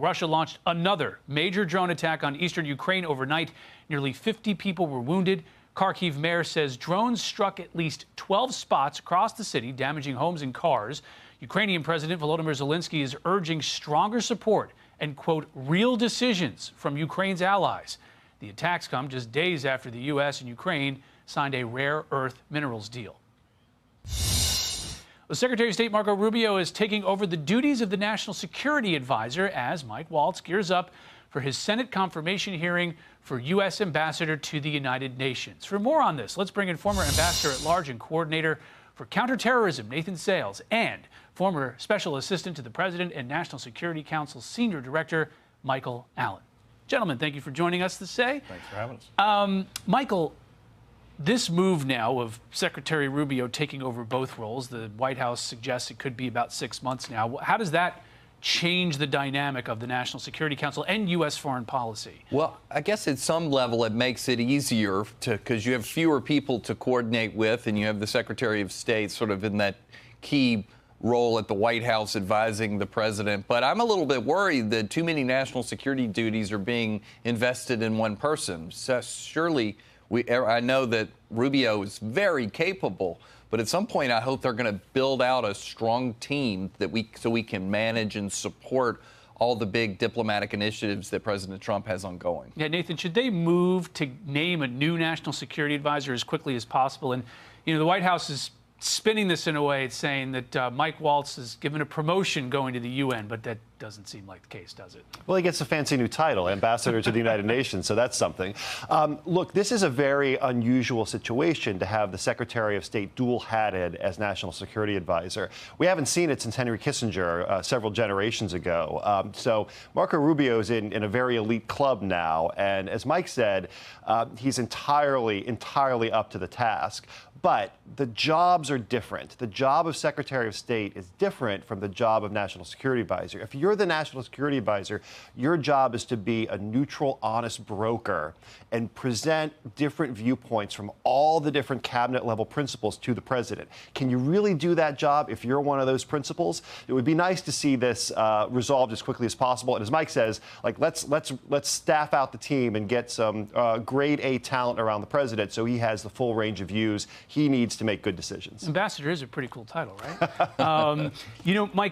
Russia launched another major drone attack on eastern Ukraine overnight. Nearly 50 people were wounded. Kharkiv mayor says drones struck at least 12 spots across the city, damaging homes and cars. Ukrainian President Volodymyr Zelensky is urging stronger support and, quote, real decisions from Ukraine's allies. The attacks come just days after the U.S. and Ukraine signed a rare earth minerals deal. The Secretary of State Marco Rubio is taking over the duties of the National Security Advisor as Mike Waltz gears up for his Senate confirmation hearing for U.S. Ambassador to the United Nations. For more on this, let's bring in former Ambassador at Large and Coordinator for Counterterrorism, Nathan Sales, and former Special Assistant to the President and National Security Council Senior Director, Michael Allen. Gentlemen, thank you for joining us this day. Thanks for having us. Michael, this move now of Secretary Rubio taking over both roles, the White House suggests it could be about 6 months now. How does that change the dynamic of the National Security Council and U.S. foreign policy? Well, I guess at some level it makes it easier because you have fewer people to coordinate with, and you have the Secretary of State sort of in that key role at the White House advising the president. But I'm a little bit worried that too many national security duties are being invested in one person. So surely, I know that Rubio is very capable, but at some point I hope they're going to build out a strong team so we can manage and support all the big diplomatic initiatives that President Trump has ongoing. Yeah, Nathan, should they move to name a new national security advisor as quickly as possible? And, you know, the White House is spinning this in a way, it's saying that Mike Waltz is given a promotion going to the UN, but that doesn't seem like the case, does it? Well, he gets a fancy new title, Ambassador to the United Nations, so that's something. Look, this is a very unusual situation to have the Secretary of State dual-hatted as National Security Advisor. We haven't seen it since Henry Kissinger several generations ago. So Marco Rubio is in a very elite club now, and as Mike said, he's entirely up to the task. But the jobs are different. The job of Secretary of State is different from the job of National Security Advisor. If you're the National Security Advisor, your job is to be a neutral, honest broker and present different viewpoints from all the different cabinet-level principals to the president. Can you really do that job if you're one of those principals? It would be nice to see this resolved as quickly as possible. And as Mike says, like let's staff out the team and get some grade A talent around the president so he has the full range of views he needs to make good decisions. Ambassador is a pretty cool title, right? You know, Mike,